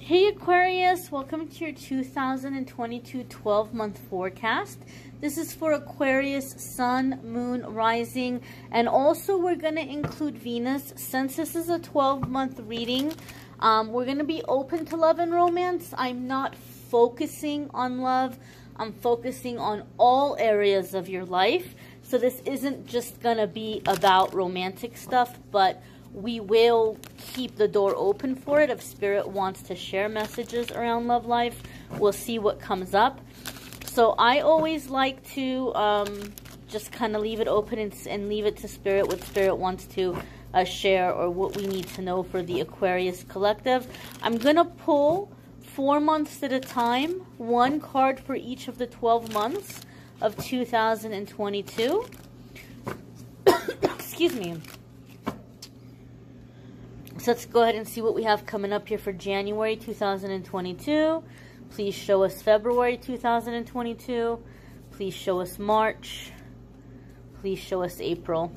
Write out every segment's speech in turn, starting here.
Hey Aquarius, welcome to your 2022 12-month forecast. This is for Aquarius, Sun, Moon, Rising, and also we're going to include Venus. Since this is a 12-month reading, we're going to be open to love and romance. I'm not focusing on love. I'm focusing on all areas of your life. So this isn't just going to be about romantic stuff, but we will keep the door open for it. If Spirit wants to share messages around love life, we'll see what comes up. So I always like to just kind of leave it open and leave it to Spirit, what Spirit wants to share or what we need to know for the Aquarius collective. I'm going to pull 4 months at a time, one card for each of the 12 months of 2022. Excuse me. So let's go ahead and see what we have coming up here for January 2022. Please show us February 2022. Please show us March. Please show us April.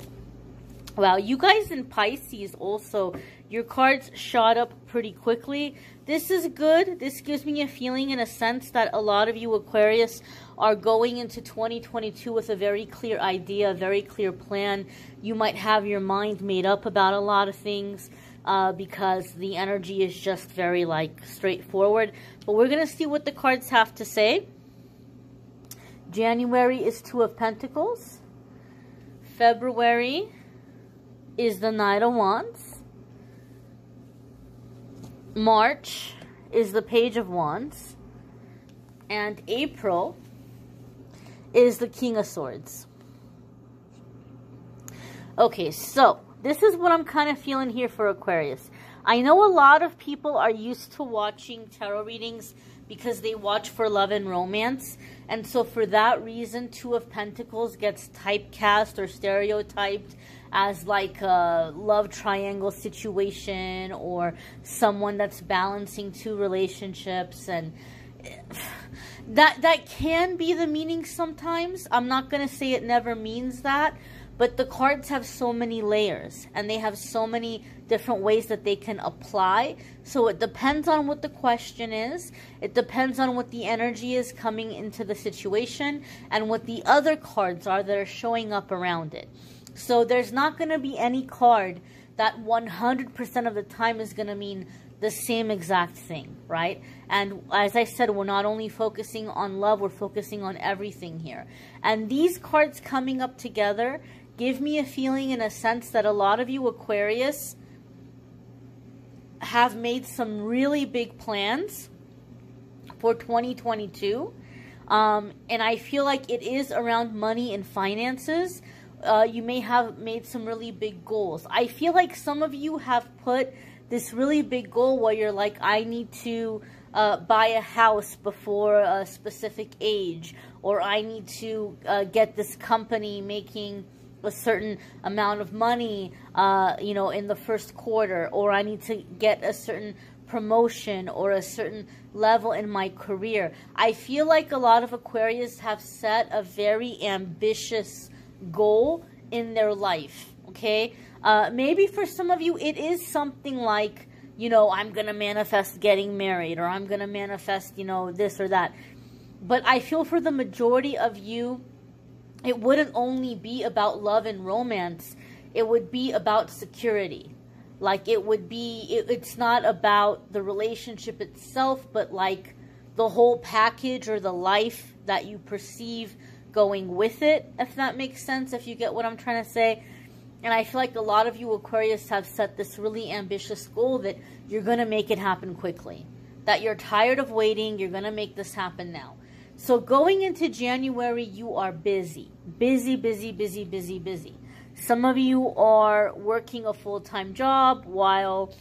Wow, you guys in Pisces also, your cards shot up pretty quickly. This is good. This gives me a feeling in a sense that a lot of you Aquarius are going into 2022 with a very clear idea, a very clear plan. You might have your mind made up about a lot of things. Because the energy is just very straightforward. But we're going to see what the cards have to say. January is Two of Pentacles. February is the Knight of Wands. March is the Page of Wands. And April is the King of Swords. Okay, so this is what I'm kind of feeling here for Aquarius. I know a lot of people are used to watching tarot readings because they watch for love and romance. And so for that reason, Two of Pentacles gets typecast or stereotyped as like a love triangle situation or someone that's balancing two relationships. And that can be the meaning sometimes. I'm not going to say it never means that. But the cards have so many layers and they have so many different ways that they can apply. So it depends on what the question is. It depends on what the energy is coming into the situation and what the other cards are that are showing up around it. So there's not going to be any card that 100% of the time is going to mean the same exact thing, right? And as I said, we're not only focusing on love, we're focusing on everything here. And these cards coming up together give me a feeling in a sense that a lot of you Aquarius have made some really big plans for 2022. And I feel like it is around money and finances. You may have made some really big goals. I feel like some of you have put this really big goal where you're like, I need to buy a house before a specific age, or I need to get this company making a certain amount of money, you know, in the first quarter, or I need to get a certain promotion or a certain level in my career. I feel like a lot of Aquarius have set a very ambitious goal in their life, okay? Maybe for some of you, it is something like, you know, I'm going to manifest getting married, or I'm going to manifest, you know, this or that. But I feel for the majority of you, it wouldn't only be about love and romance. It would be about security. Like it would be, it's not about the relationship itself, but like the whole package or the life that you perceive going with it, if that makes sense, if you get what I'm trying to say. And I feel like a lot of you Aquarius have set this really ambitious goal that you're going to make it happen quickly. That you're tired of waiting, you're going to make this happen now. So going into January, you are busy. Busy, busy, busy, busy, busy. Some of you are working a full-time job while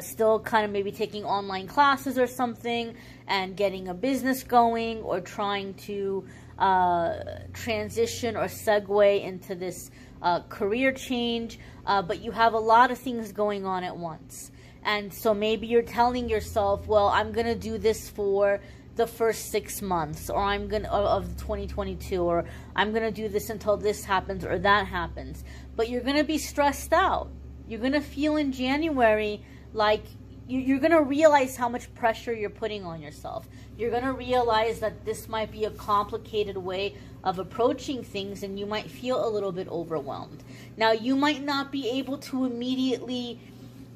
still kind of maybe taking online classes or something and getting a business going, or trying to transition or segue into this career change. But you have a lot of things going on at once. And so maybe you're telling yourself, well, I'm going to do this for the first 6 months, or I'm going to, of 2022, or I'm going to do this until this happens or that happens. But you're going to be stressed out. You're going to feel in January like you're going to realize how much pressure you're putting on yourself. You're going to realize that this might be a complicated way of approaching things, and you might feel a little bit overwhelmed. Now, you might not be able to immediately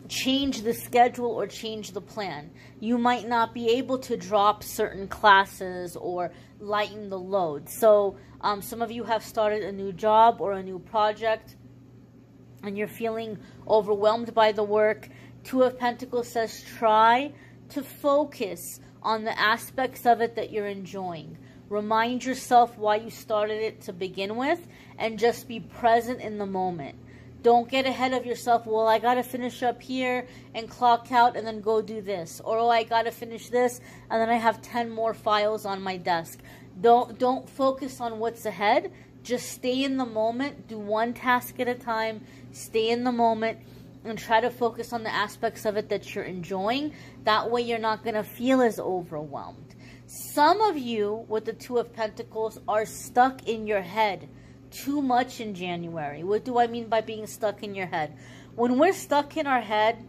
change the schedule or change the plan. You might not be able to drop certain classes or lighten the load. So some of you have started a new job or a new project, and you're feeling overwhelmed by the work. Two of Pentacles says try to focus on the aspects of it that you're enjoying. Remind yourself why you started it to begin with, and just be present in the moment. Don't get ahead of yourself. Well, I got to finish up here and clock out and then go do this. Or, oh, I got to finish this and then I have 10 more files on my desk. Don't focus on what's ahead. Just stay in the moment. Do one task at a time. Stay in the moment and try to focus on the aspects of it that you're enjoying. That way you're not going to feel as overwhelmed. Some of you with the Two of Pentacles are stuck in your head too much in January. What do I mean by being stuck in your head? When we're stuck in our head,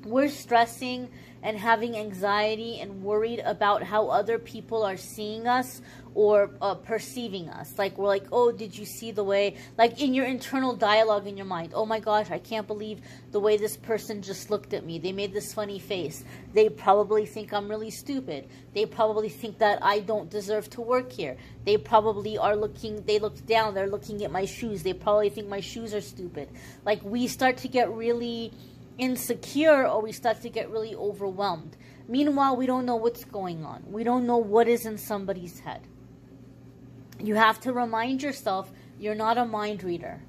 we're stressing and having anxiety and worried about how other people are seeing us or perceiving us. Like, we're like, oh, did you see the way, like in your internal dialogue in your mind, oh my gosh, I can't believe the way this person just looked at me. They made this funny face. They probably think I'm really stupid. They probably think that I don't deserve to work here. They probably are looking, they looked down, they're looking at my shoes. They probably think my shoes are stupid. Like, we start to get really insecure, or we start to get really overwhelmed. Meanwhile, we don't know what's going on. We don't know what is in somebody's head. You have to remind yourself you're not a mind reader.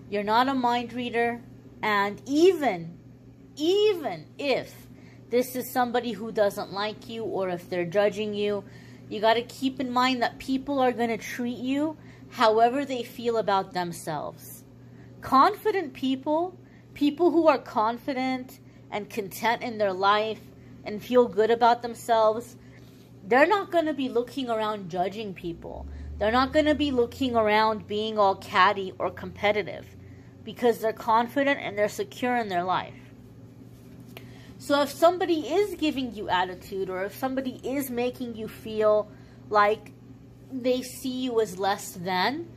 You're not a mind reader, and even if this is somebody who doesn't like you, or if they're judging you, you got to keep in mind that people are going to treat you however they feel about themselves. Confident people who are confident and content in their life and feel good about themselves, they're not going to be looking around judging people. They're not going to be looking around being all catty or competitive, because they're confident and they're secure in their life. So if somebody is giving you attitude, or if somebody is making you feel like they see you as less than,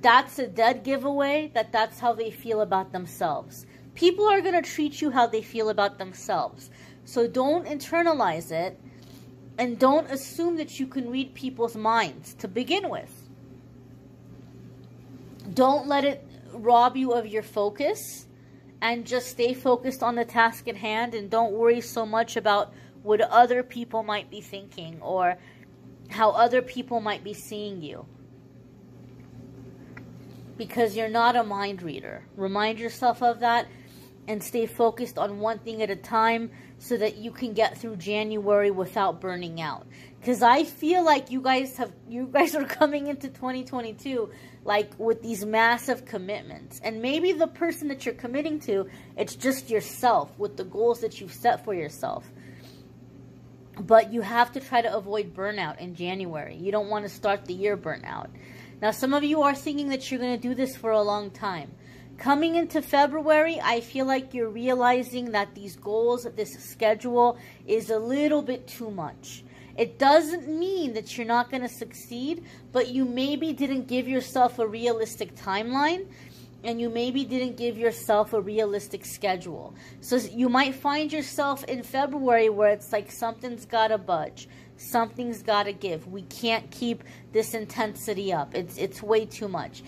that's a dead giveaway that that's how they feel about themselves. People are going to treat you how they feel about themselves. So don't internalize it, and don't assume that you can read people's minds to begin with. Don't let it rob you of your focus, and just stay focused on the task at hand, and don't worry so much about what other people might be thinking or how other people might be seeing you. Because you're not a mind reader. Remind yourself of that and stay focused on one thing at a time so that you can get through January without burning out. Because I feel like you guys are coming into 2022 like with these massive commitments. And maybe the person that you're committing to, it's just yourself with the goals that you've set for yourself. But you have to try to avoid burnout in January. You don't want to start the year burnt out. Now, some of you are thinking that you're going to do this for a long time. Coming into February, I feel like you're realizing that these goals, this schedule is a little bit too much. It doesn't mean that you're not going to succeed, but you maybe didn't give yourself a realistic timeline, and you maybe didn't give yourself a realistic schedule. So you might find yourself in February where it's like something's got to budge. Something's got to give. We can't keep this intensity up. It's way too much.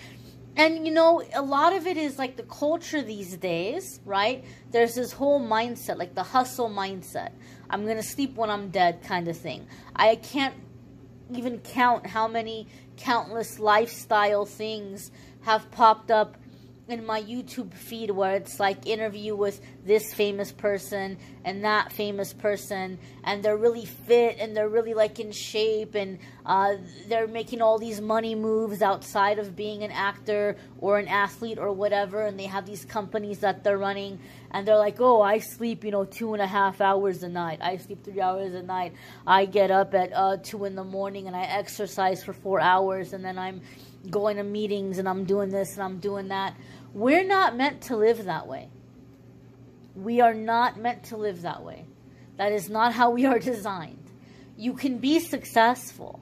And, you know, a lot of it is like the culture these days, right? There's this whole mindset, like the hustle mindset. I'm going to sleep when I'm dead kind of thing. I can't even count how many countless lifestyle things have popped up in my YouTube feed where it's like interview with this famous person and that famous person, and they're really fit and they're really like in shape, and they're making all these money moves outside of being an actor or an athlete or whatever, and they have these companies that they're running, and they're like, oh, I sleep, 2.5 hours a night. I sleep 3 hours a night. I get up at 2 in the morning and I exercise for 4 hours, and then I'm going to meetings and I'm doing this and I'm doing that. We're not meant to live that way. We are not meant to live that way. That is not how we are designed. You can be successful,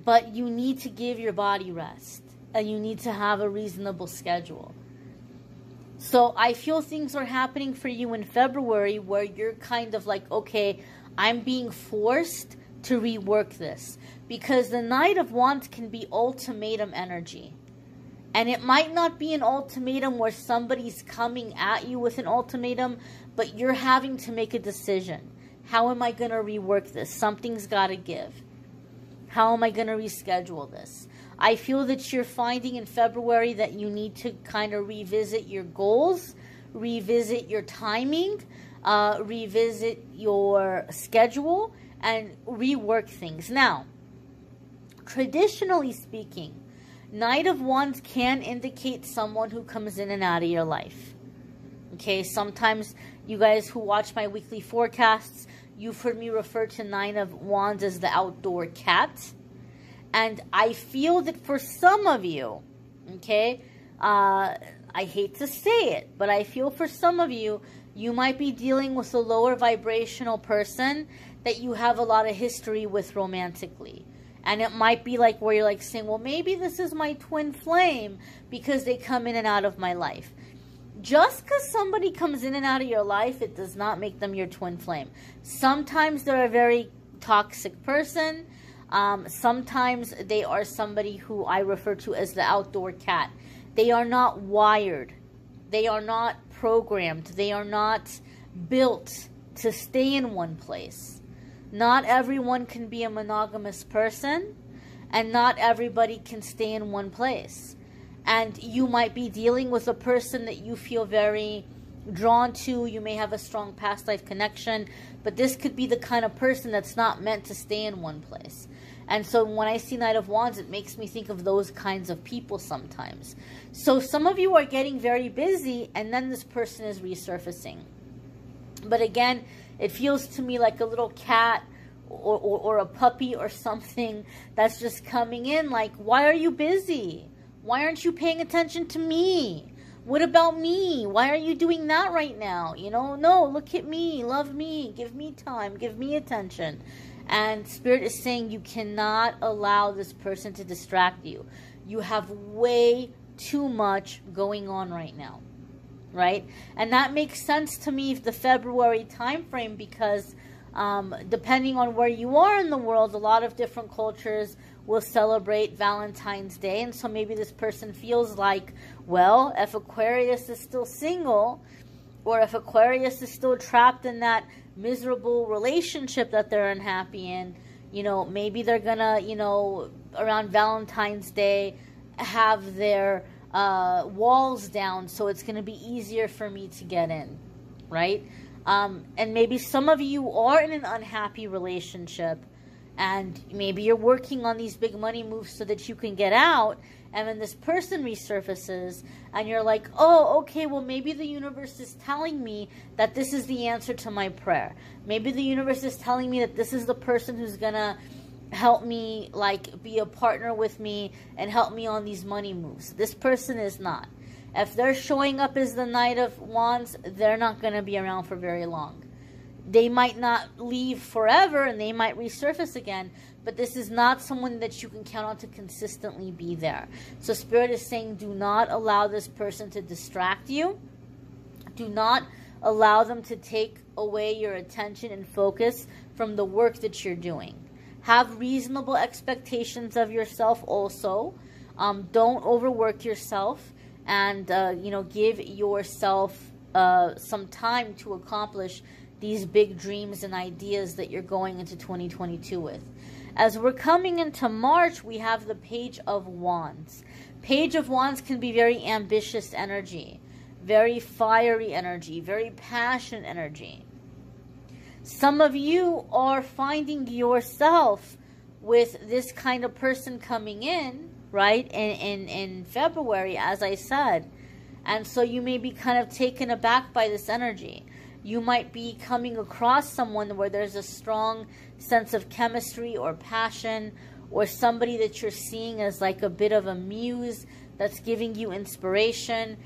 but you need to give your body rest, and you need to have a reasonable schedule. So I feel things are happening for you in February where you're kind of like, okay, I'm being forced to rework this. Because the Knight of Wands can be ultimatum energy. And it might not be an ultimatum where somebody's coming at you with an ultimatum, but you're having to make a decision. How am I going to rework this? Something's got to give. How am I going to reschedule this? I feel that you're finding in February that you need to kind of revisit your goals, revisit your timing, revisit your schedule, and rework things. Now, traditionally speaking, Knight of Wands can indicate someone who comes in and out of your life. Okay, sometimes you guys who watch my weekly forecasts, you've heard me refer to Knight of Wands as the outdoor cat. And I feel that for some of you, okay, I hate to say it, but I feel for some of you, you might be dealing with a lower vibrational person that you have a lot of history with romantically. And it might be like where you're like saying, well, maybe this is my twin flame because they come in and out of my life. Just because somebody comes in and out of your life, it does not make them your twin flame. Sometimes they're a very toxic person. Sometimes they are somebody who I refer to as the outdoor cat. They are not wired. They are not programmed. They are not built to stay in one place. Not everyone can be a monogamous person, and not everybody can stay in one place. And you might be dealing with a person that you feel very drawn to. You may have a strong past life connection, but this could be the kind of person that's not meant to stay in one place. And so when I see Knight of Wands, it makes me think of those kinds of people sometimes. So some of you are getting very busy, and then this person is resurfacing. But again, it feels to me like a little cat or a puppy or something that's just coming in like, why are you busy? Why aren't you paying attention to me? What about me? Why are you doing that right now? You know, no, look at me, love me, give me time, give me attention. And Spirit is saying you cannot allow this person to distract you. You have way too much going on right now, right? And that makes sense to me, the February time frame, because depending on where you are in the world, a lot of different cultures will celebrate Valentine's Day. And so maybe this person feels like, well, if Aquarius is still single, or if Aquarius is still trapped in that miserable relationship that they're unhappy in, you know, maybe they're gonna, you know, around Valentine's Day have their walls down, so it's gonna be easier for me to get in, right? And maybe some of you are in an unhappy relationship, and maybe you're working on these big money moves so that you can get out, and then this person resurfaces, and you're like, oh, okay, well, maybe the universe is telling me that this is the answer to my prayer. Maybe the universe is telling me that this is the person who's gonna help me, like, be a partner with me and help me on these money moves. This person is not. If they're showing up as the Knight of Wands, they're not gonna be around for very long. They might not leave forever, and they might resurface again, but this is not someone that you can count on to consistently be there. So Spirit is saying, do not allow this person to distract you. Do not allow them to take away your attention and focus from the work that you're doing. Have reasonable expectations of yourself also. Don't overwork yourself, and you know, give yourself some time to accomplish these big dreams and ideas that you're going into 2022 with. As we're coming into March, we have the Page of Wands. Page of Wands can be very ambitious energy, very fiery energy, very passionate energy. Some of you are finding yourself with this kind of person coming in, right, in February, as I said. And so you may be kind of taken aback by this energy. You might be coming across someone where there's a strong sense of chemistry or passion, or somebody that you're seeing as like a bit of a muse that's giving you inspiration.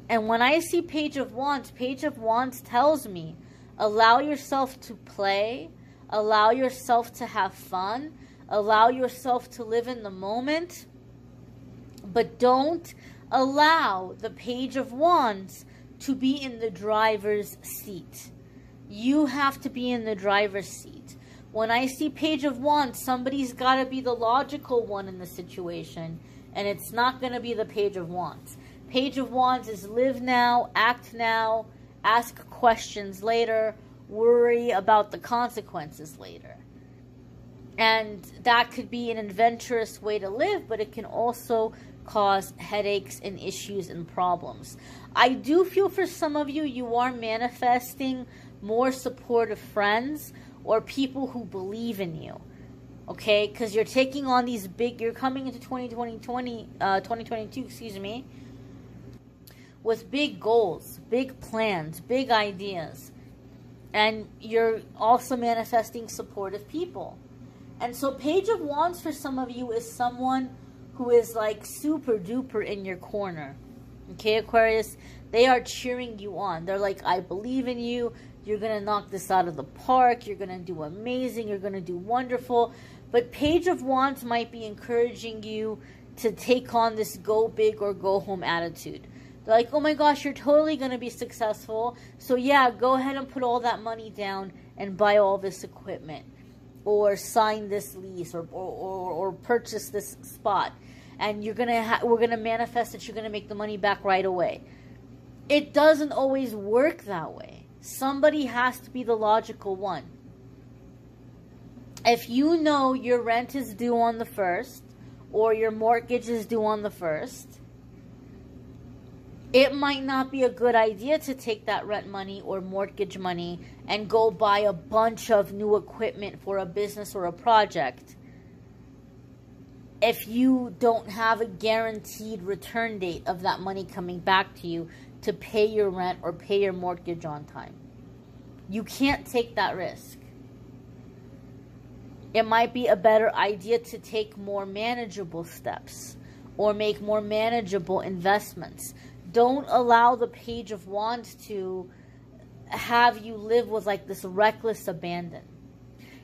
And when I see Page of Wands tells me, allow yourself to play, allow yourself to have fun, allow yourself to live in the moment, but don't allow the Page of Wands to be in the driver's seat. You have to be in the driver's seat. When I see Page of Wands, somebody's got to be the logical one in the situation, and it's not going to be the Page of Wands. Page of Wands is live now, act now, ask questions later, worry about the consequences later. And that could be an adventurous way to live, but it can also cause headaches and issues and problems. I do feel for some of you, you are manifesting more supportive friends or people who believe in you. Okay? Because you're taking on these big, you're coming into 2022, excuse me, with big goals, big plans, big ideas. And you're also manifesting supportive people. And so Page of Wands for some of you is someone who is like super duper in your corner. Okay, Aquarius? They are cheering you on. They're like, I believe in you. You're going to knock this out of the park. You're going to do amazing. You're going to do wonderful. But Page of Wands might be encouraging you to take on this go big or go home attitude. They're like, oh my gosh, you're totally going to be successful. So yeah, go ahead and put all that money down and buy all this equipment. Or sign this lease or purchase this spot. And you're we're going to manifest that you're going to make the money back right away. It doesn't always work that way. Somebody has to be the logical one. If you know your rent is due on the 1st or your mortgage is due on the 1st, it might not be a good idea to take that rent money or mortgage money and go buy a bunch of new equipment for a business or a project if you don't have a guaranteed return date of that money coming back to you to pay your rent or pay your mortgage on time. You can't take that risk. It might be a better idea to take more manageable steps or make more manageable investments. Don't allow the Page of Wands to have you live with like this reckless abandon.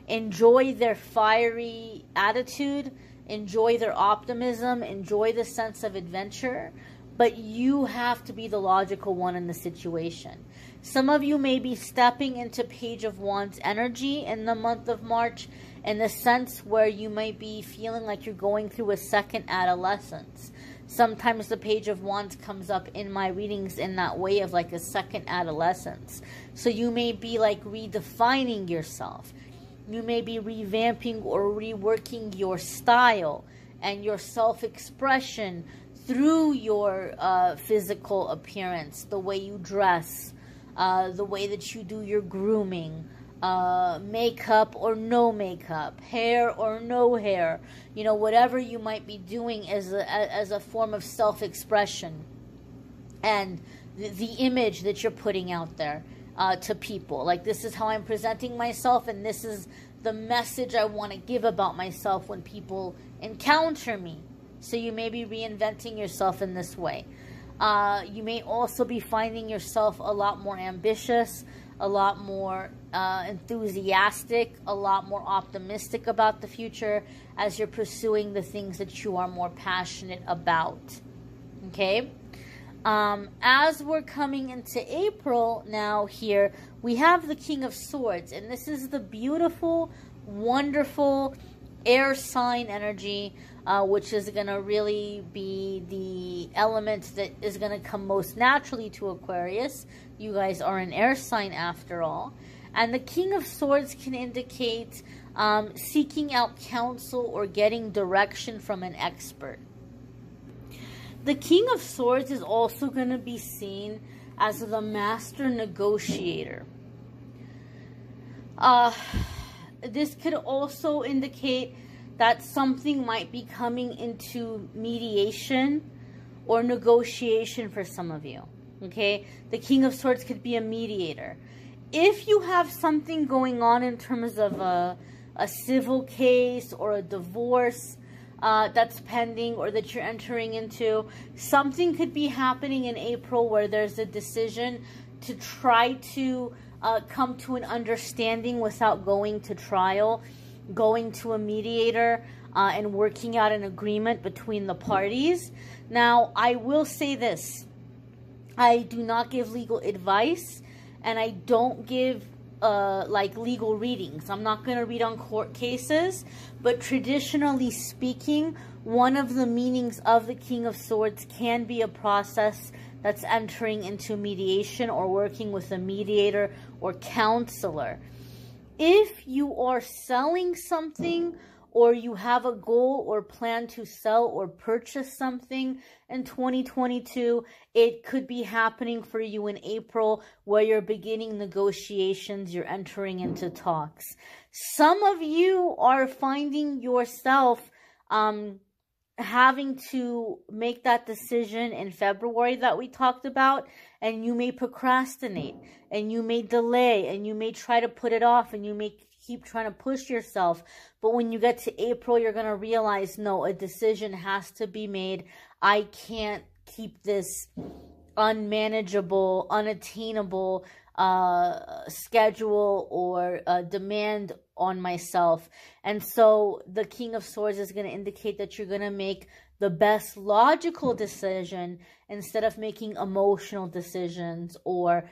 Enjoy their fiery attitude. Enjoy their optimism. Enjoy the sense of adventure. But you have to be the logical one in the situation. Some of you may be stepping into Page of Wands energy in the month of March in the sense where you might be feeling like you're going through a second adolescence. Sometimes the Page of Wands comes up in my readings in that way of like a second adolescence. So you may be like redefining yourself. You may be revamping or reworking your style and your self-expression through your physical appearance, the way you dress, the way that you do your grooming, makeup or no makeup, hair or no hair, you know, whatever you might be doing as a form of self-expression and the image that you're putting out there to people. Like, this is how I'm presenting myself, and this is the message I want to give about myself when people encounter me. So you may be reinventing yourself in this way. You may also be finding yourself a lot more ambitious, a lot more enthusiastic, a lot more optimistic about the future as you're pursuing the things that you are more passionate about. Okay? As we're coming into April now here, we have the King of Swords. And this is the beautiful, wonderful air sign energy, which is going to really be the element that is going to come most naturally to Aquarius. You guys are an air sign after all. And the King of Swords can indicate seeking out counsel or getting direction from an expert. The King of Swords is also going to be seen as the master negotiator. This could also indicate that something might be coming into mediation or negotiation for some of you. Okay? The King of Swords could be a mediator. If you have something going on in terms of a civil case or a divorce, that's pending or that you're entering into. Something could be happening in April where there's a decision to try to come to an understanding without going to trial, going to a mediator, and working out an agreement between the parties. Now, I will say this. I do not give legal advice, and I don't give like legal readings. I'm not going to read on court cases, but traditionally speaking, one of the meanings of the King of Swords can be a process that's entering into mediation or working with a mediator or counselor. If you are selling something, or you have a goal or plan to sell or purchase something in 2022, it could be happening for you in April where you're beginning negotiations, you're entering into talks. Some of you are finding yourself having to make that decision in February that we talked about, and you may procrastinate, and you may delay, and you may try to put it off, and you may keep trying to push yourself. But when you get to April, you're going to realize, no, a decision has to be made. I can't keep this unmanageable, unattainable schedule or demand on myself. And so the King of Swords is going to indicate that you're going to make the best logical decision instead of making emotional decisions, or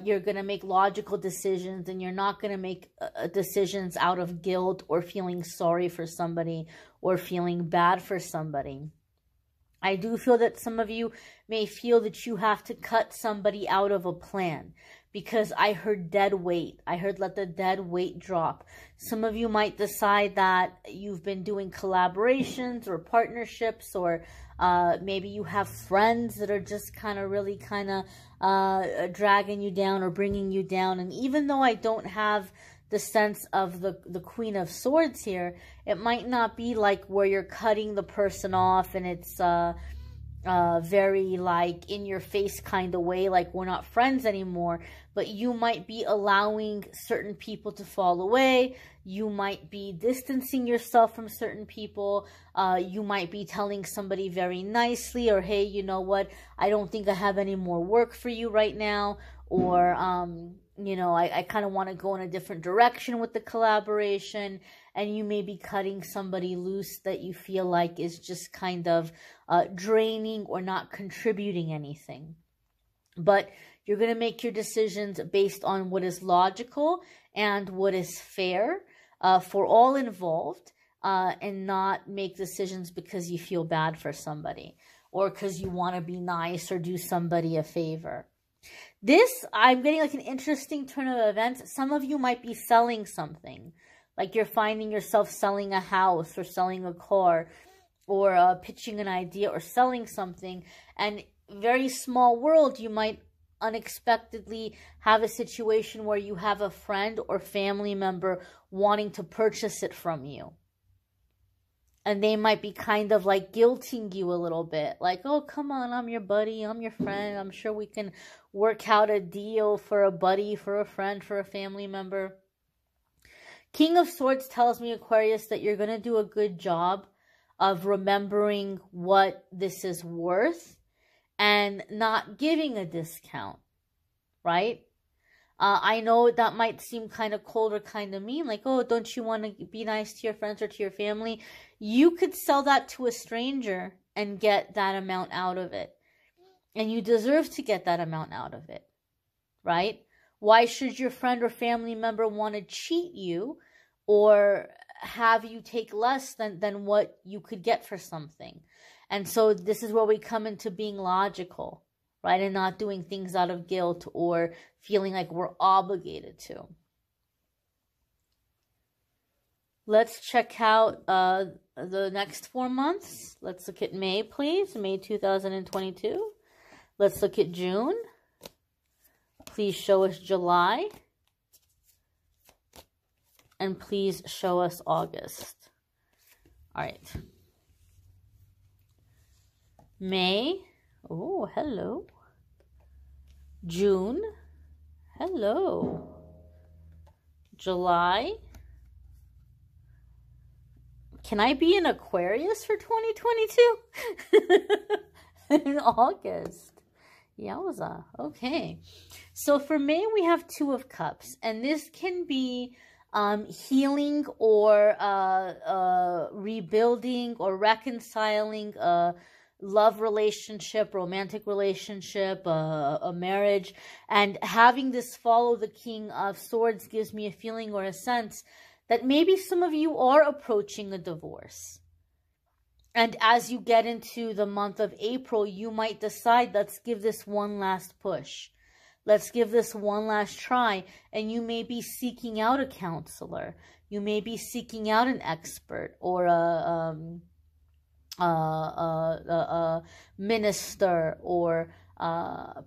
you're going to make logical decisions, and you're not going to make decisions out of guilt or feeling sorry for somebody or feeling bad for somebody. I do feel that some of you may feel that you have to cut somebody out of a plan, because I heard dead weight. I heard let the dead weight drop. Some of you might decide that you've been doing collaborations or partnerships, or maybe you have friends that are just really dragging you down or bringing you down. And even though I don't have the sense of the Queen of Swords here, it might not be like where you're cutting the person off and it's very like in your face kind of way, like we're not friends anymore. But you might be allowing certain people to fall away. You might be distancing yourself from certain people. You might be telling somebody very nicely, or hey, you know what, I don't think I have any more work for you right now, or you know, I kind of want to go in a different direction with the collaboration. And you may be cutting somebody loose that you feel like is just kind of draining or not contributing anything. But you're going to make your decisions based on what is logical and what is fair for all involved, and not make decisions because you feel bad for somebody or because you want to be nice or do somebody a favor. This, I'm getting like an interesting turn of events. Some of you might be selling something. Like you're finding yourself selling a house or selling a car, or pitching an idea or selling something. And very small world, you might unexpectedly have a situation where you have a friend or family member wanting to purchase it from you. And they might be kind of like guilting you a little bit. Like, oh, come on, I'm your buddy, I'm your friend. I'm sure we can work out a deal for a buddy, for a friend, for a family member. King of Swords tells me, Aquarius, that you're going to do a good job of remembering what this is worth and not giving a discount, right? I know that might seem kind of cold or kind of mean, like, oh, don't you want to be nice to your friends or to your family? You could sell that to a stranger and get that amount out of it. And you deserve to get that amount out of it, right? Why should your friend or family member want to cheat you or have you take less than what you could get for something? And so this is where we come into being logical, right? And not doing things out of guilt or feeling like we're obligated to. Let's check out the next 4 months. Let's look at May, please. May 2022. Let's look at June. Please show us July. And please show us August. All right. May. Oh, hello. June. Hello. July. Can I be an Aquarius for 2022? In August. Yowza. Okay. So for May, we have Two of Cups. And this can be healing or rebuilding or reconciling a love relationship, romantic relationship, a marriage. And having this follow the King of Swords gives me a feeling or a sense that maybe some of you are approaching a divorce. And as you get into the month of April, you might decide, let's give this one last push. Let's give this one last try. And you may be seeking out a counselor. You may be seeking out an expert or a minister or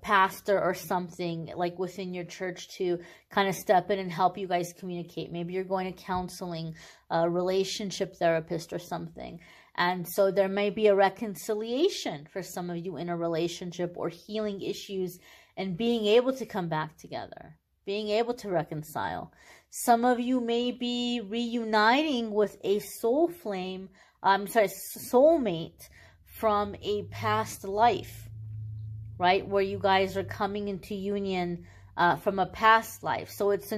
pastor or something like within your church to kind of step in and help you guys communicate. Maybe you're going to counseling, a relationship therapist or something. And so there may be a reconciliation for some of you in a relationship or healing issues and being able to come back together, being able to reconcile. Some of you may be reuniting with a soulmate from a past life, right? Where you guys are coming into union from a past life. So it's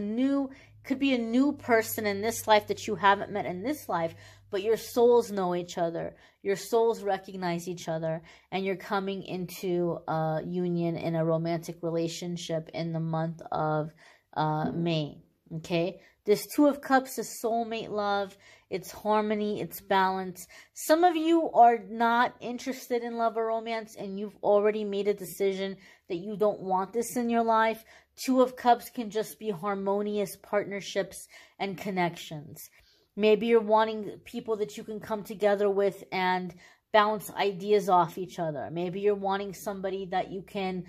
could be a new person in this life that you haven't met in this life, but your souls know each other. Your souls recognize each other, and you're coming into a union in a romantic relationship in the month of May, okay? This Two of Cups is soulmate love. It's harmony. It's balance. Some of you are not interested in love or romance, and you've already made a decision that you don't want this in your life. Two of Cups can just be harmonious partnerships and connections. Maybe you're wanting people that you can come together with and bounce ideas off each other. Maybe you're wanting somebody that you can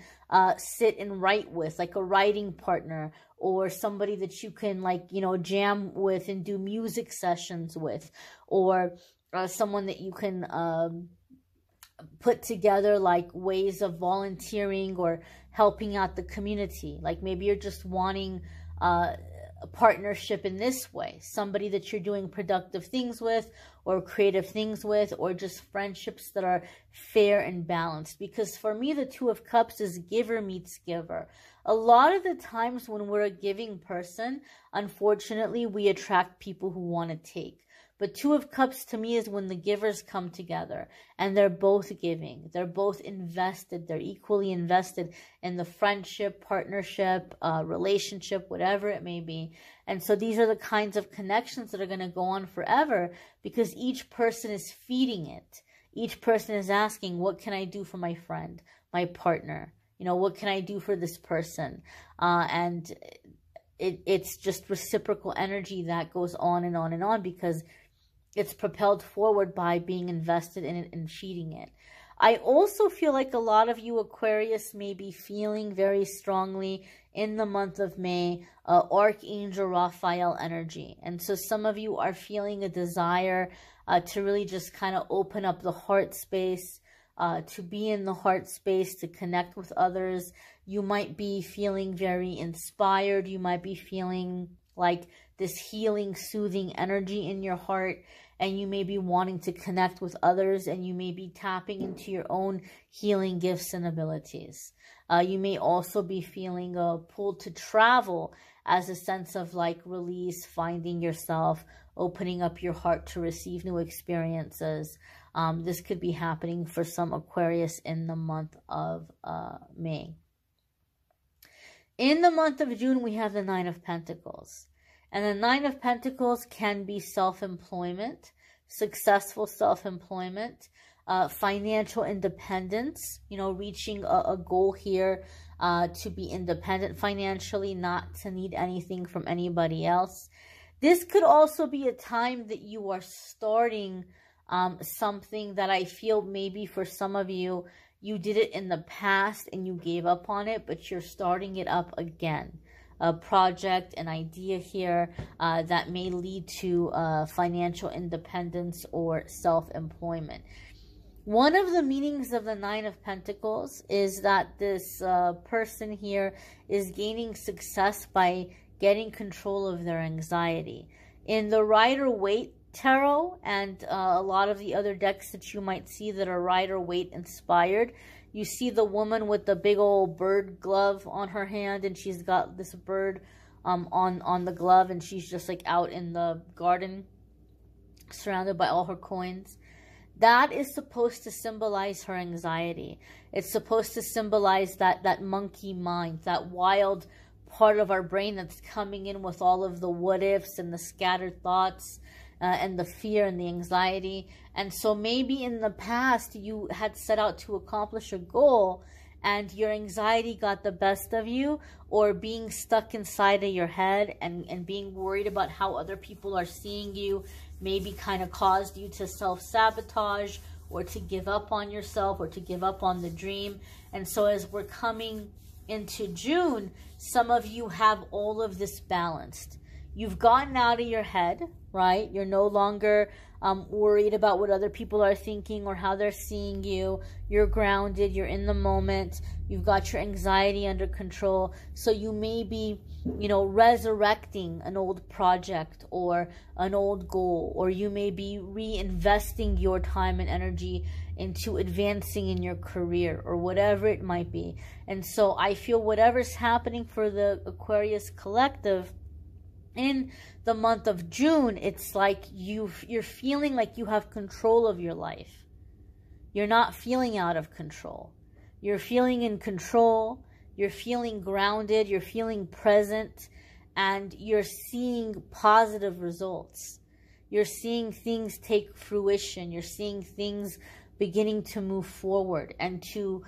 sit and write with, like a writing partner, or somebody that you can, like, you know, jam with and do music sessions with, or someone that you can put together like ways of volunteering or helping out the community. Like maybe you're just wanting a partnership in this way, somebody that you're doing productive things with or creative things with, or just friendships that are fair and balanced. Because for me, the Two of Cups is giver meets giver. A lot of the times when we're a giving person, unfortunately, we attract people who want to take. But Two of Cups to me is when the givers come together and they're both giving. They're both invested. They're equally invested in the friendship, partnership, relationship, whatever it may be. And so these are the kinds of connections that are going to go on forever because each person is feeding it. Each person is asking, what can I do for my friend, my partner? You know, what can I do for this person? And it's just reciprocal energy that goes on and on and on because it's propelled forward by being invested in it and feeding it. I also feel like a lot of you Aquarius may be feeling very strongly in the month of May, Archangel Raphael energy. And so some of you are feeling a desire to really just kind of open up the heart space, to be in the heart space, to connect with others. You might be feeling very inspired. You might be feeling like this healing, soothing energy in your heart, and you may be wanting to connect with others, and you may be tapping into your own healing gifts and abilities. You may also be feeling a pull to travel as a sense of like release, finding yourself, opening up your heart to receive new experiences. This could be happening for some Aquarius in the month of May. In the month of June, we have the Nine of Pentacles. And the Nine of Pentacles can be self-employment, successful self-employment, financial independence, you know, reaching a goal here to be independent financially, not to need anything from anybody else. This could also be a time that you are starting something that I feel maybe for some of you, you did it in the past and you gave up on it, but you're starting it up again. A project, an idea here that may lead to financial independence or self-employment. One of the meanings of the Nine of Pentacles is that this person here is gaining success by getting control of their anxiety. In the Rider-Waite Tarot and a lot of the other decks that you might see that are Rider-Waite inspired. You see the woman with the big old bird glove on her hand, and she's got this bird on the glove, and she's just like out in the garden surrounded by all her coins. That is supposed to symbolize her anxiety. It's supposed to symbolize that monkey mind, that wild part of our brain that's coming in with all of the what ifs and the scattered thoughts and the fear and the anxiety. And so maybe in the past you had set out to accomplish a goal and your anxiety got the best of you, or being stuck inside of your head and being worried about how other people are seeing you maybe kind of caused you to self-sabotage or to give up on yourself or to give up on the dream. And so as we're coming into June, some of you have all of this balanced. You've gotten out of your head, right? You're no longer worried about what other people are thinking or how they're seeing you. You're grounded. You're in the moment. You've got your anxiety under control. So you may be, you know, resurrecting an old project or an old goal, or you may be reinvesting your time and energy into advancing in your career or whatever it might be. And so I feel whatever's happening for the Aquarius collective in the month of June, it's like you're feeling like you have control of your life. You're not feeling out of control. You're feeling in control. You're feeling grounded. You're feeling present. And you're seeing positive results. You're seeing things take fruition. You're seeing things beginning to move forward and to,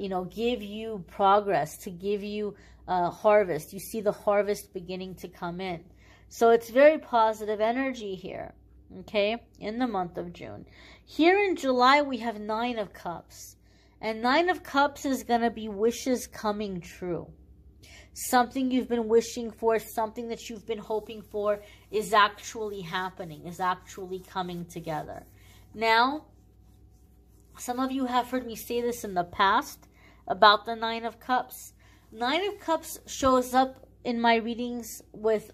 you know, give you progress, to give you harvest. You see the harvest beginning to come in. So it's very positive energy here, okay, in the month of June. Here in July, we have 9 of Cups. And 9 of Cups is going to be wishes coming true. Something you've been wishing for, something that you've been hoping for is actually happening, is actually coming together. Now, some of you have heard me say this in the past about the 9 of Cups. 9 of Cups shows up in my readings with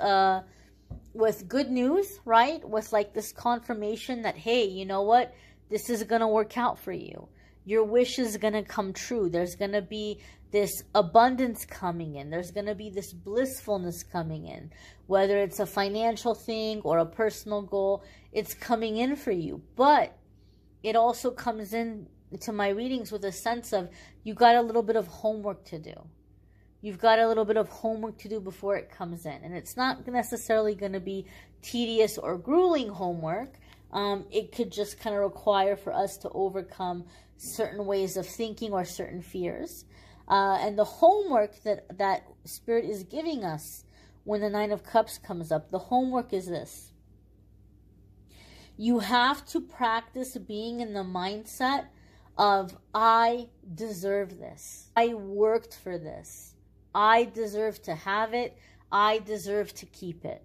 good news, right? With like this confirmation that, hey, you know what? This is going to work out for you. Your wish is going to come true. There's going to be this abundance coming in. There's going to be this blissfulness coming in. Whether it's a financial thing or a personal goal, it's coming in for you. But it also comes in to my readings with a sense of you got a little bit of homework to do. You've got a little bit of homework to do before it comes in. And it's not necessarily going to be tedious or grueling homework. It could just kind of require for us to overcome certain ways of thinking or certain fears. And the homework that Spirit is giving us when the 9 of Cups comes up, the homework is this. You have to practice being in the mindset of, I deserve this. I worked for this. I deserve to have it. I deserve to keep it.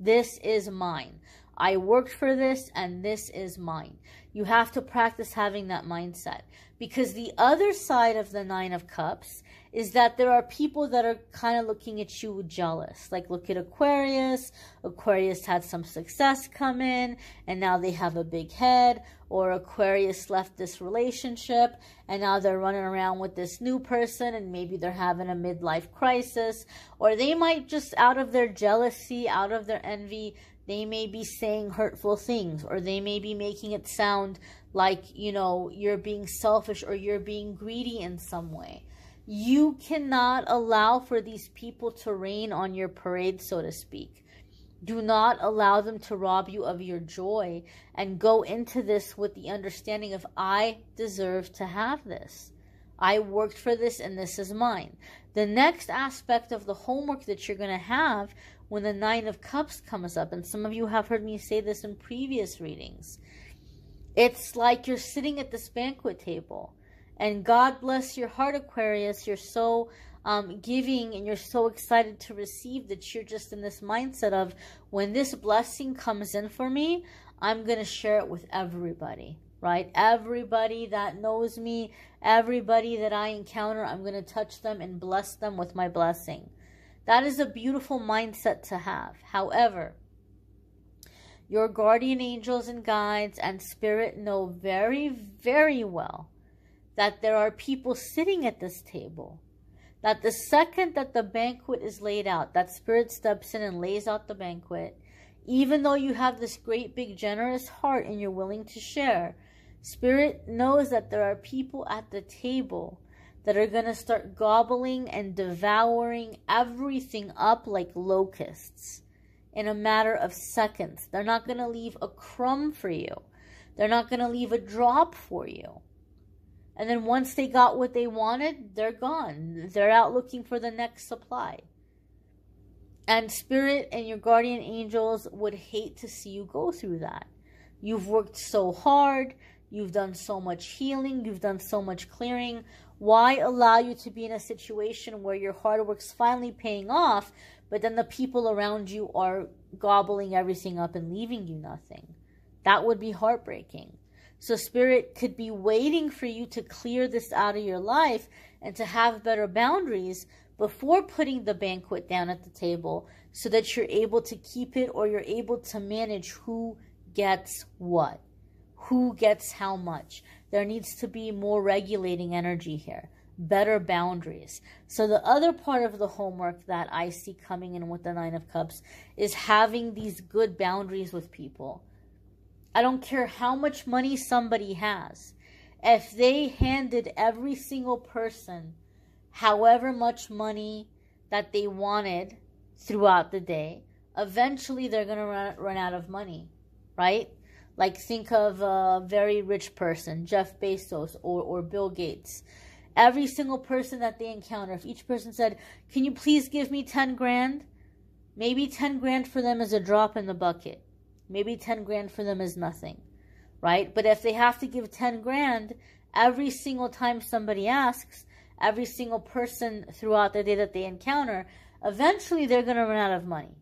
This is mine. I worked for this and this is mine. You have to practice having that mindset, because the other side of the 9 of Cups is that there are people that are kind of looking at you jealous. Like, look at Aquarius. Aquarius had some success come in and now they have a big head. Or Aquarius left this relationship and now they're running around with this new person and maybe they're having a midlife crisis. Or they might just, out of their jealousy, out of their envy, they may be saying hurtful things, or they may be making it sound like, you know, you're being selfish or you're being greedy in some way. You cannot allow for these people to rain on your parade, so to speak. Do not allow them to rob you of your joy, and go into this with the understanding of, I deserve to have this. I worked for this and this is mine. The next aspect of the homework that you're going to have when the 9 of Cups comes up, and some of you have heard me say this in previous readings, it's like you're sitting at this banquet table, and God bless your heart, Aquarius, you're so giving and you're so excited to receive that you're just in this mindset of, when this blessing comes in for me, I'm going to share it with everybody, right? Everybody that knows me, everybody that I encounter, I'm going to touch them and bless them with my blessing. That is a beautiful mindset to have. However, Your guardian angels and guides and spirit know very, very well that there are people sitting at this table. That the second that the banquet is laid out, that spirit steps in and lays out the banquet, even though you have this great big generous heart and you're willing to share, spirit knows that there are people at the table that are going to start gobbling and devouring everything up like locusts in a matter of seconds. They're not going to leave a crumb for you. They're not going to leave a drop for you. And then once they got what they wanted, they're gone. They're out looking for the next supply. And spirit and your guardian angels would hate to see you go through that. You've worked so hard. You've done so much healing. You've done so much clearing. Why allow you to be in a situation where your hard work's finally paying off, but then the people around you are gobbling everything up and leaving you nothing? That would be heartbreaking. So spirit could be waiting for you to clear this out of your life and to have better boundaries before putting the banquet down at the table so that you're able to keep it, or you're able to manage who gets what, who gets how much. There needs to be more regulating energy here, better boundaries. So the other part of the homework that I see coming in with the Nine of Cups is having these good boundaries with people. I don't care how much money somebody has. If they handed every single person however much money that they wanted throughout the day, eventually they're going to run out of money, right? Like think of a very rich person, Jeff Bezos or Bill Gates. Every single person that they encounter, if each person said, can you please give me 10 grand? Maybe 10 grand for them is a drop in the bucket. Maybe 10 grand for them is nothing, right? But if they have to give 10 grand every single time somebody asks, every single person throughout the day that they encounter, eventually they're going to run out of money.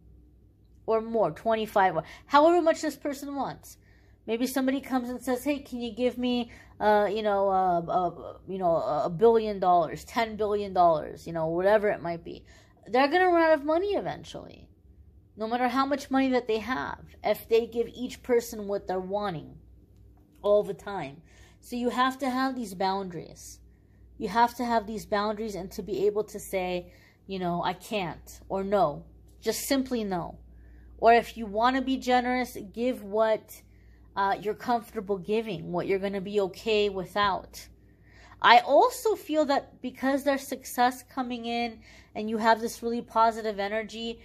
Or more, 25, however much this person wants. Maybe somebody comes and says, hey, can you give me, $1 billion, $10 billion, whatever it might be. They're going to run out of money eventually. No matter how much money that they have, if they give each person what they're wanting all the time. So you have to have these boundaries. You have to have these boundaries, and to be able to say, I can't, or no, just simply no. Or if you want to be generous, give what you're comfortable giving, what you're going to be okay without. I also feel that because there's success coming in and you have this really positive energy,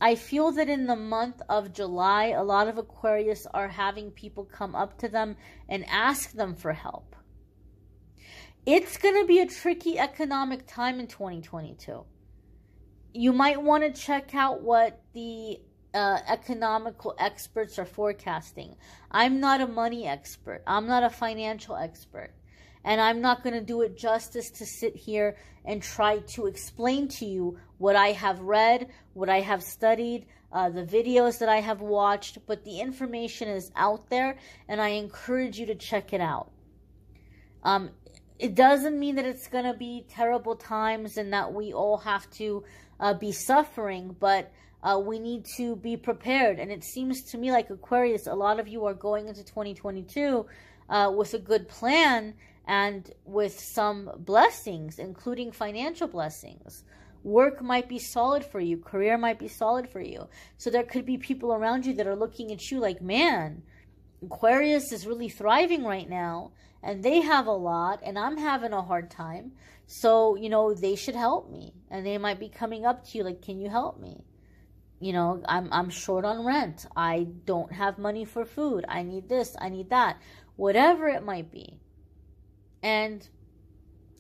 I feel that in the month of July, a lot of Aquarius are having people come up to them and ask them for help. It's going to be a tricky economic time in 2022. You might want to check out what the economical experts are forecasting. I'm not a money expert. I'm not a financial expert. And I'm not going to do it justice to sit here and try to explain to you what I have read, what I have studied, the videos that I have watched. But the information is out there, and I encourage you to check it out. It doesn't mean that it's going to be terrible times and that we all have to be suffering, but we need to be prepared. And it seems to me like Aquarius, a lot of you are going into 2022 with a good plan and with some blessings, including financial blessings. Work might be solid for you. Career might be solid for you. So there could be people around you that are looking at you like, man, Aquarius is really thriving right now, and they have a lot, and I'm having a hard time. So, they should help me. And they might be coming up to you like, can you help me? I'm short on rent. I don't have money for food. I need this. I need that. Whatever it might be. And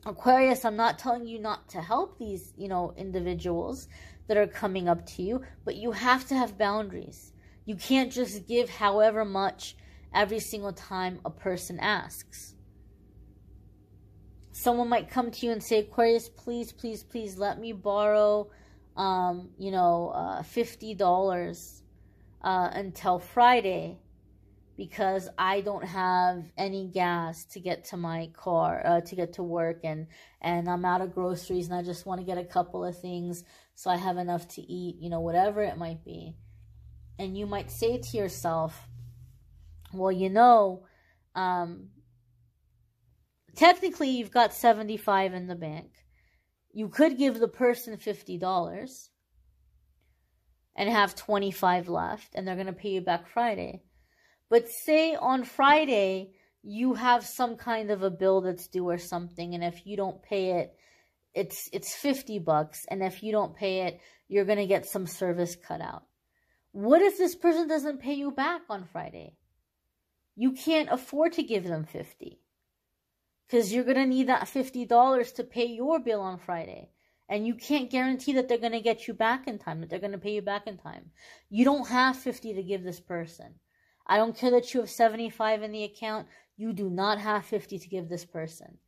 Aquarius, I'm not telling you not to help these, individuals that are coming up to you, but you have to have boundaries. You can't just give however much every single time a person asks. Someone might come to you and say, Aquarius, please, please, please let me borrow, $50 until Friday, because I don't have any gas to get to my car, to get to work, and I'm out of groceries, and I just want to get a couple of things so I have enough to eat, whatever it might be. And you might say to yourself, well, you know, technically you've got 75 in the bank. You could give the person $50 and have 25 left, and they're going to pay you back Friday. But say on Friday, you have some kind of a bill that's due or something, and if you don't pay it, it's $50, and if you don't pay it, you're going to get some service cut out. What if this person doesn't pay you back on Friday? You can't afford to give them $50 because you're going to need that $50 to pay your bill on Friday. And you can't guarantee that they're going to get you back in time, that they're going to pay you back in time. You don't have $50 to give this person. I don't care that you have 75 in the account. You do not have $50 to give this person.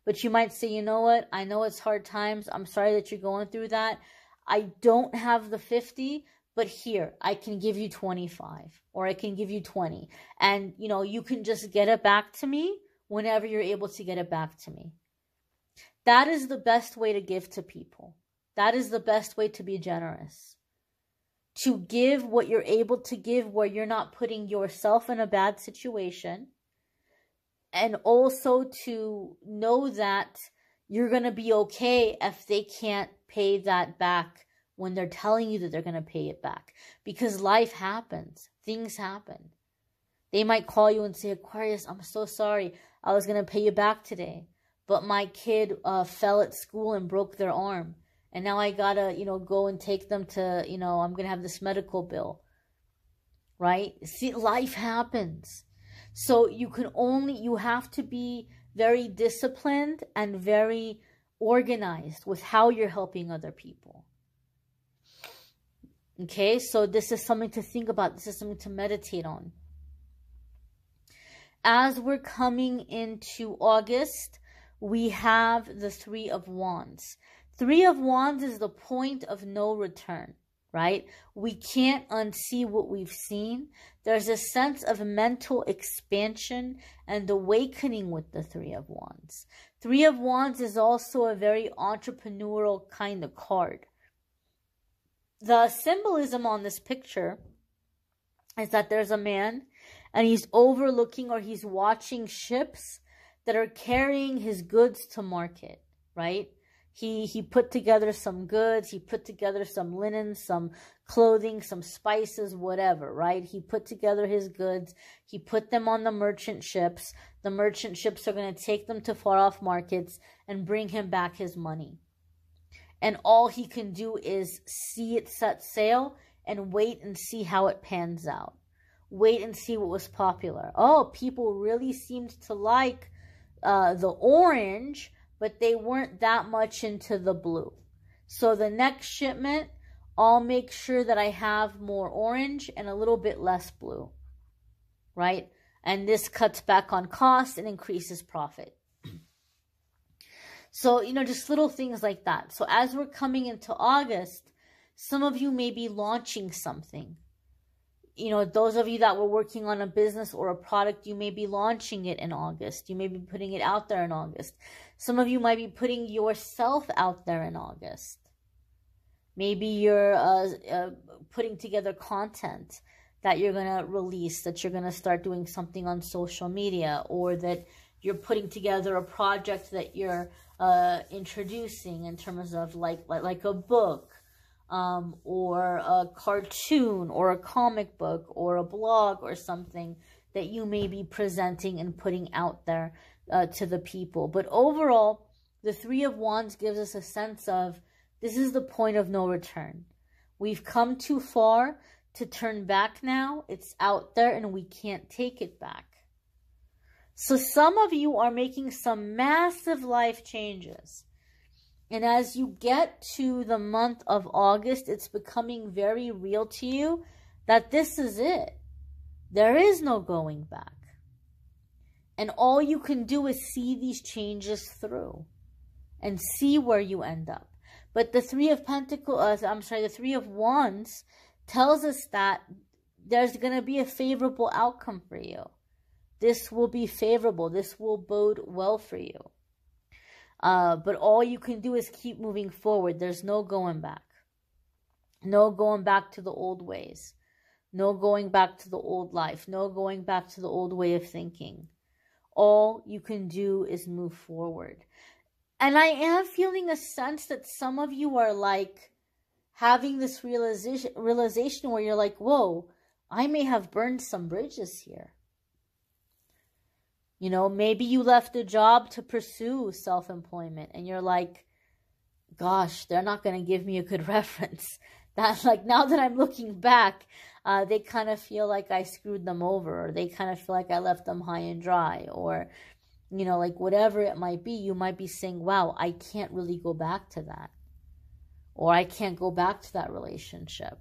But you might say, you know what? I know it's hard times. I'm sorry that you're going through that. I don't have the $50, but here, I can give you 25 or I can give you 20. And, you know, you can just get it back to me whenever you're able to get it back to me. That is the best way to give to people. That is the best way to be generous. To give what you're able to give where you're not putting yourself in a bad situation. And also to know that you're going to be okay if they can't pay that back when they're telling you that they're going to pay it back. Because life happens. Things happen. They might call you and say, Aquarius, I'm so sorry. I was going to pay you back today. But my kid fell at school and broke their arm. And now I got to, go and take them to, I'm going to have this medical bill. Right? See, life happens. So you have to be very disciplined and very organized with how you're helping other people. Okay? So this is something to think about. This is something to meditate on. As we're coming into August, we have the Three of Wands. Three of Wands is the point of no return, right? We can't unsee what we've seen. There's a sense of mental expansion and awakening with the Three of Wands. Three of Wands is also a very entrepreneurial kind of card. The symbolism on this picture is that there's a man and he's overlooking or he's watching ships that are carrying his goods to market, right? He put together some goods, he put together some linen, some clothing, some spices, whatever, right? He put together his goods, he put them on the merchant ships. The merchant ships are going to take them to far off markets and bring him back his money. And all he can do is see it set sail and wait and see how it pans out. Wait and see what was popular. Oh, people really seemed to like the orange, but they weren't that much into the blue. So the next shipment, I'll make sure that I have more orange and a little bit less blue, right? And this cuts back on cost and increases profit. So, just little things like that. So as we're coming into August, some of you may be launching something. Those of you that were working on a business or a product, you may be launching it in August. You may be putting it out there in August. Some of you might be putting yourself out there in August. Maybe you're putting together content that you're going to release, that you're going to start doing something on social media, or that you're putting together a project that you're introducing in terms of like a book. Or a cartoon or a comic book or a blog or something that you may be presenting and putting out there to the people. But overall, the Three of Wands gives us a sense of this is the point of no return. We've come too far to turn back now. It's out there and we can't take it back. So some of you are making some massive life changes. And as you get to the month of August, it's becoming very real to you that this is it. There is no going back. And all you can do is see these changes through and see where you end up. But the Three of the Three of Wands tells us that there's going to be a favorable outcome for you. This will be favorable. This will bode well for you. But all you can do is keep moving forward. There's no going back. No going back to the old ways. No going back to the old life. No going back to the old way of thinking. All you can do is move forward. And I am feeling a sense that some of you are like having this realization where you're like, whoa, I may have burned some bridges here. You know, maybe you left a job to pursue self-employment and you're like, gosh, they're not going to give me a good reference. That, like, now that I'm looking back, they kind of feel like I screwed them over, or they kind of feel like I left them high and dry, or, you know, like whatever it might be, you might be saying, wow, I can't really go back to that. Or I can't go back to that relationship.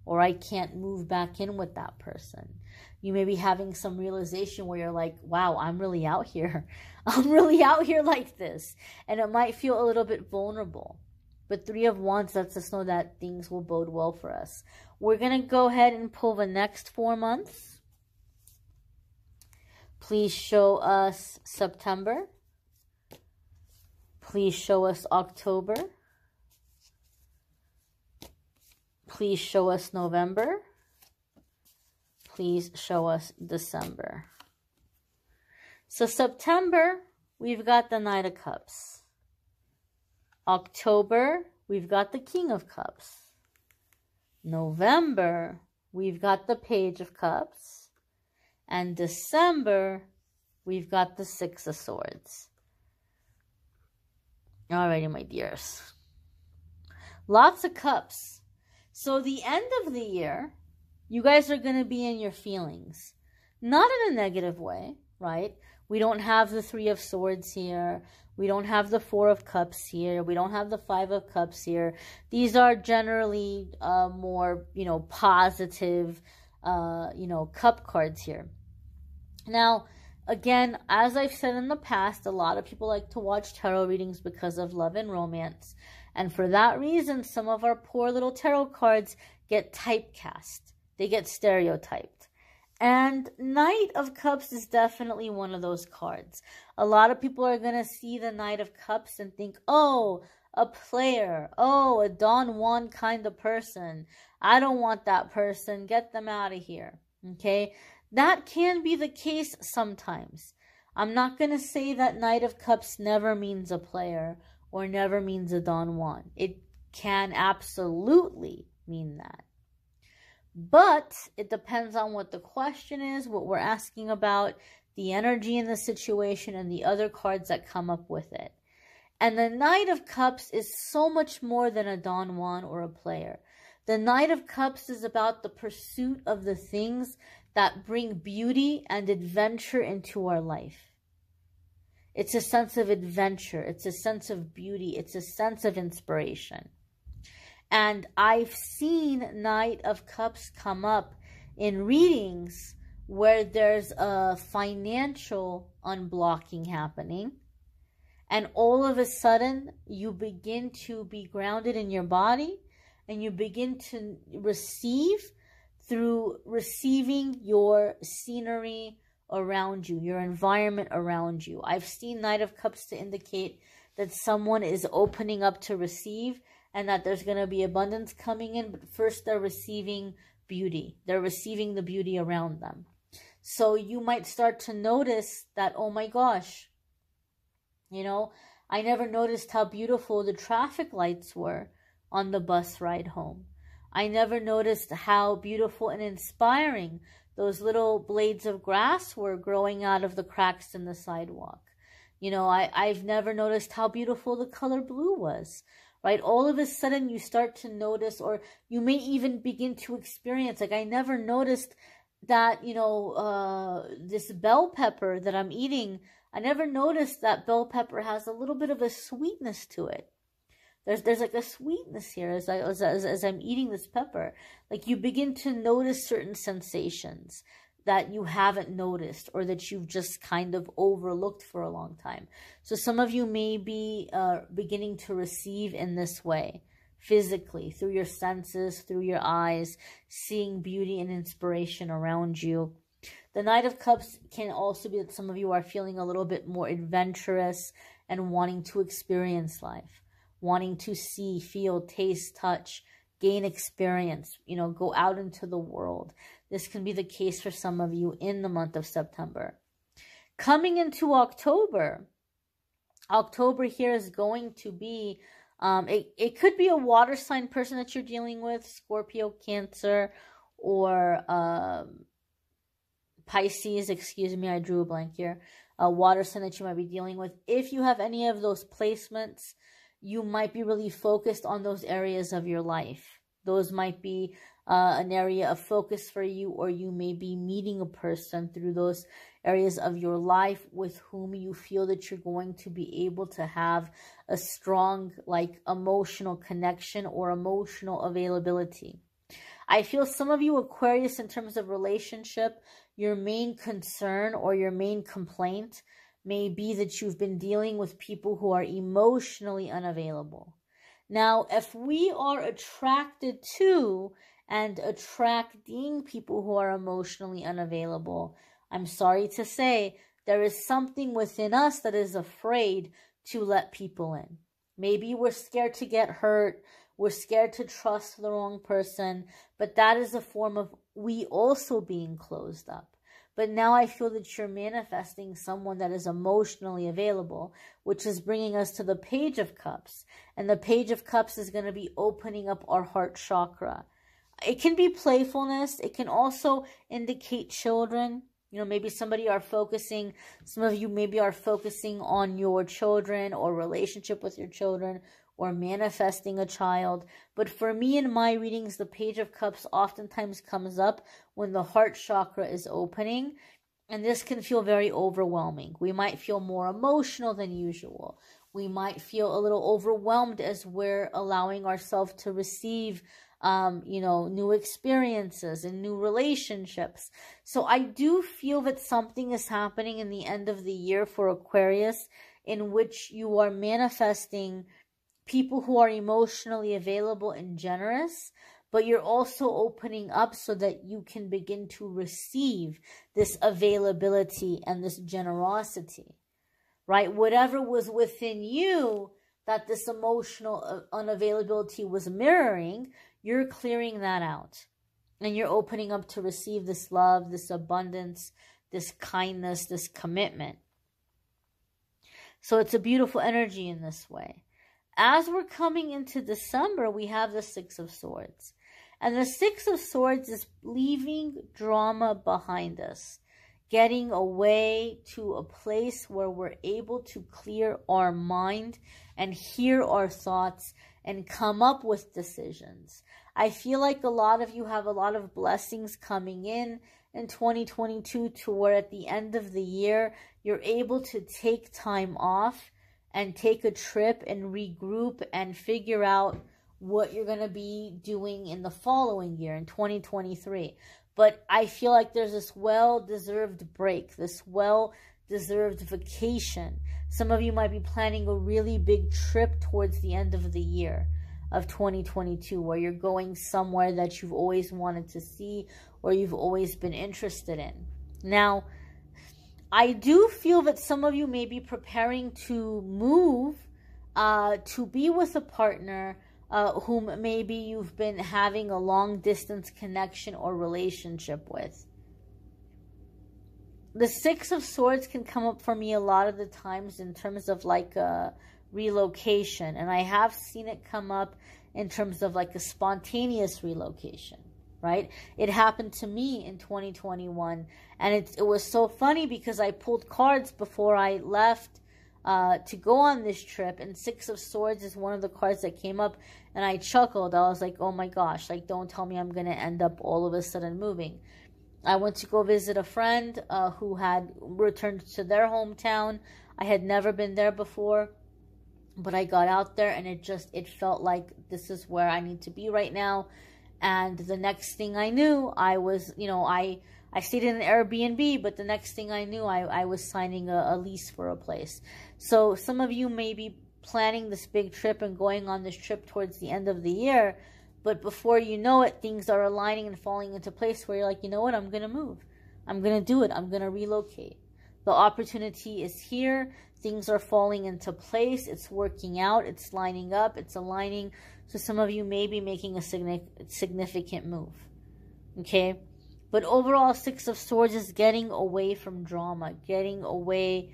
Or I can't move back in with that person. You may be having some realization where you're like, wow, I'm really out here. I'm really out here like this. And it might feel a little bit vulnerable. But Three of Wands lets us know that things will bode well for us. We're going to go ahead and pull the next 4 months. Please show us September. Please show us October. Please show us November. Please show us December. So September, we've got the Knight of Cups. October, we've got the King of Cups. November, we've got the Page of Cups. And December, we've got the Six of Swords. Alrighty, my dears. Lots of cups. So the end of the year, you guys are going to be in your feelings. Not in a negative way, right? We don't have the Three of Swords here. We don't have the Four of Cups here. We don't have the Five of Cups here. These are generally more, positive, cup cards here. Now, again, as I've said in the past, a lot of people like to watch tarot readings because of love and romance. And for that reason, some of our poor little tarot cards get typecast. They get stereotyped. And Knight of Cups is definitely one of those cards. A lot of people are going to see the Knight of Cups and think, oh, a player. Oh, a Don Juan kind of person. I don't want that person. Get them out of here. Okay? That can be the case sometimes. I'm not going to say that Knight of Cups never means a player or never means a Don Juan. It can absolutely mean that. But it depends on what the question is, what we're asking about, the energy in the situation, and the other cards that come up with it. And the Knight of Cups is so much more than a Don Juan or a player. The Knight of Cups is about the pursuit of the things that bring beauty and adventure into our life. It's a sense of adventure. It's a sense of beauty. It's a sense of inspiration. And I've seen Knight of Cups come up in readings where there's a financial unblocking happening. And all of a sudden, you begin to be grounded in your body. And you begin to receive through receiving your scenery around you, your environment around you. I've seen Knight of Cups to indicate that someone is opening up to receive, and that there's going to be abundance coming in, but first they're receiving beauty. They're receiving the beauty around them. So you might start to notice that, oh my gosh, I never noticed how beautiful the traffic lights were on the bus ride home. I never noticed how beautiful and inspiring those little blades of grass were growing out of the cracks in the sidewalk. I've never noticed how beautiful the color blue was. Right? All of a sudden you start to notice, or you may even begin to experience, like I never noticed that, this bell pepper that I'm eating, I never noticed that bell pepper has a little bit of a sweetness to it. There's like a sweetness here as I'm eating this pepper. Like you begin to notice certain sensations that you haven't noticed, or that you've just kind of overlooked for a long time. So some of you may be beginning to receive in this way, physically, through your senses, through your eyes, seeing beauty and inspiration around you. The Knight of Cups can also be that some of you are feeling a little bit more adventurous and wanting to experience life, wanting to see, feel, taste, touch gain experience, you know, go out into the world. This can be the case for some of you in the month of September. Coming into October, October here is going to be, it could be a water sign person that you're dealing with, Scorpio, Cancer, or Pisces, excuse me, I drew a blank here. A water sign that you might be dealing with. If you have any of those placements, you might be really focused on those areas of your life. Those might be an area of focus for you, or you may be meeting a person through those areas of your life with whom you feel that you're going to be able to have a strong, like, emotional connection or emotional availability. I feel some of you Aquarius, in terms of relationship, your main concern or your main complaint may be that you've been dealing with people who are emotionally unavailable. Now, if we are attracted to and attracting people who are emotionally unavailable, I'm sorry to say, there is something within us that is afraid to let people in. Maybe we're scared to get hurt. We're scared to trust the wrong person. But that is a form of we also being closed up. But now I feel that you're manifesting someone that is emotionally available, which is bringing us to the Page of Cups. And the Page of Cups is going to be opening up our heart chakra. It can be playfulness. It can also indicate children. You know, maybe some of you are focusing on your children or relationship with your children or manifesting a child. But for me, in my readings, the Page of Cups oftentimes comes up when the heart chakra is opening. And this can feel very overwhelming. We might feel more emotional than usual. We might feel a little overwhelmed as we're allowing ourselves to receive new experiences and new relationships. So I do feel that something is happening in the end of the year for Aquarius, in which you are manifesting people who are emotionally available and generous, but you're also opening up so that you can begin to receive this availability and this generosity, right? Whatever was within you that this emotional unavailability was mirroring, you're clearing that out. And you're opening up to receive this love, this abundance, this kindness, this commitment. So it's a beautiful energy in this way. As we're coming into December, we have the Six of Swords. And the Six of Swords is leaving drama behind us. Getting away to a place where we're able to clear our mind and hear our thoughts and come up with decisions. I feel like a lot of you have a lot of blessings coming in 2022, to where at the end of the year, you're able to take time off and take a trip and regroup and figure out what you're going to be doing in the following year, in 2023. But I feel like there's this well-deserved break, this well-deserved vacation. Some of you might be planning a really big trip towards the end of the year of 2022, where you're going somewhere that you've always wanted to see or you've always been interested in. Now, I do feel that some of you may be preparing to move, to be with a partner whom maybe you've been having a long-distance connection or relationship with. The Six of Swords can come up for me a lot of the times in terms of like a relocation. And I have seen it come up in terms of like a spontaneous relocation, right? It happened to me in 2021. And it was so funny because I pulled cards before I left to go on this trip, and Six of Swords is one of the cards that came up, and I chuckled. I was like, oh my gosh, like, don't tell me I'm going to end up all of a sudden moving. I went to go visit a friend who had returned to their hometown. I had never been there before, but I got out there, and it felt like this is where I need to be right now. And the next thing I knew, I was, I stayed in an Airbnb, but the next thing I knew, I was signing a lease for a place. So some of you may be planning this big trip and going on this trip towards the end of the year, but before you know it, things are aligning and falling into place where you're like, you know what, I'm going to move. I'm going to do it. I'm going to relocate. The opportunity is here. Things are falling into place. It's working out. It's lining up. It's aligning So some of you may be making a significant move. Okay? But overall, Six of Swords is getting away from drama, getting away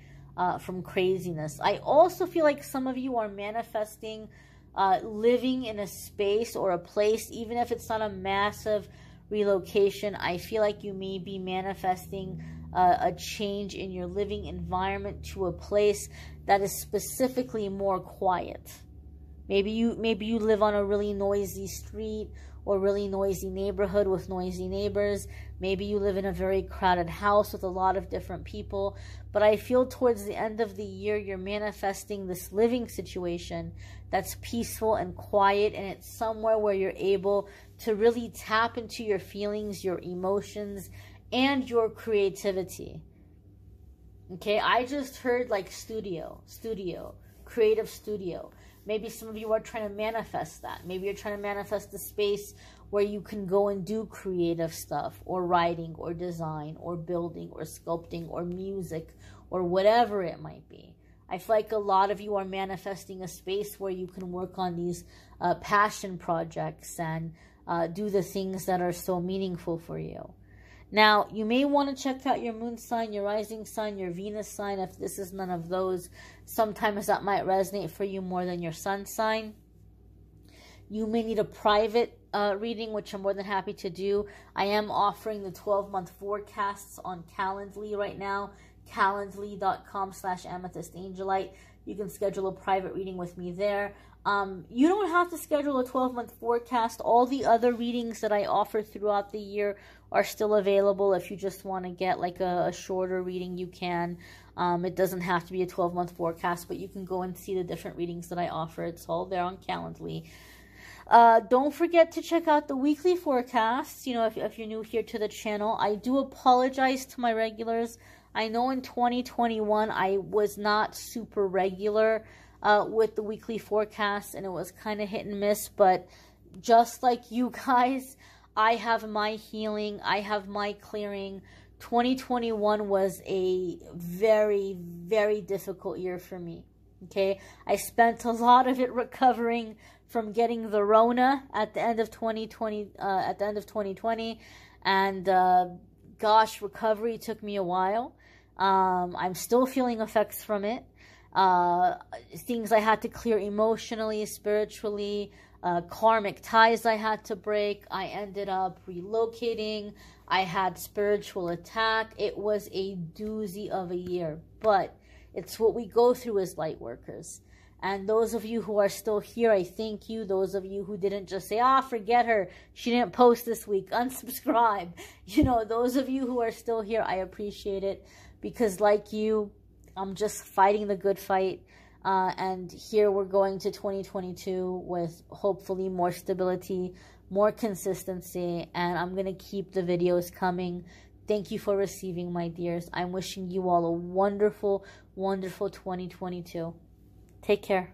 from craziness. I also feel like some of you are manifesting living in a space or a place, even if it's not a massive relocation. I feel like you may be manifesting a change in your living environment to a place that is specifically more quiet. Maybe you live on a really noisy street or really noisy neighborhood with noisy neighbors. Maybe you live in a very crowded house with a lot of different people. But I feel towards the end of the year, you're manifesting this living situation that's peaceful and quiet, and it's somewhere where you're able to really tap into your feelings, your emotions, and your creativity. Okay, I just heard like studio, creative studio. Maybe some of you are trying to manifest that. Maybe you're trying to manifest a space where you can go and do creative stuff, or writing, or design, or building, or sculpting, or music, or whatever it might be. I feel like a lot of you are manifesting a space where you can work on these passion projects and do the things that are so meaningful for you. Now, you may want to check out your moon sign, your rising sign, your Venus sign. If this is none of those, sometimes that might resonate for you more than your sun sign. You may need a private reading, which I'm more than happy to do. I am offering the 12-month forecasts on Calendly right now, calendly.com/amethystangelite. You can schedule a private reading with me there. You don't have to schedule a 12-month forecast. All the other readings that I offer throughout the year are still available. If you just want to get like a shorter reading, you can. It doesn't have to be a 12-month forecast, but you can go and see the different readings that I offer. It's all there on Calendly. Don't forget to check out the weekly forecasts. You know, if you're new here to the channel, I do apologize to my regulars. I know in 2021 I was not super regular with the weekly forecasts, and it was kind of hit and miss, but just like you guys, I have my healing, I have my clearing. 2021 was a very, very difficult year for me. Okay, I spent a lot of it recovering from getting the Rona at the end of 2020, and gosh, recovery took me a while. I'm still feeling effects from it. Things I had to clear emotionally, spiritually, karmic ties I had to break. I ended up relocating. I had spiritual attack. It was a doozy of a year, but it's what we go through as light workers. And those of you who are still here, I thank you. Those of you who didn't just say, forget her, she didn't post this week, unsubscribe. You know, those of you who are still here, I appreciate it, because like you, I'm just fighting the good fight. And here we're going to 2022 with hopefully more stability, more consistency, and I'm going to keep the videos coming. Thank you for receiving, my dears. I'm wishing you all a wonderful, wonderful 2022. Take care.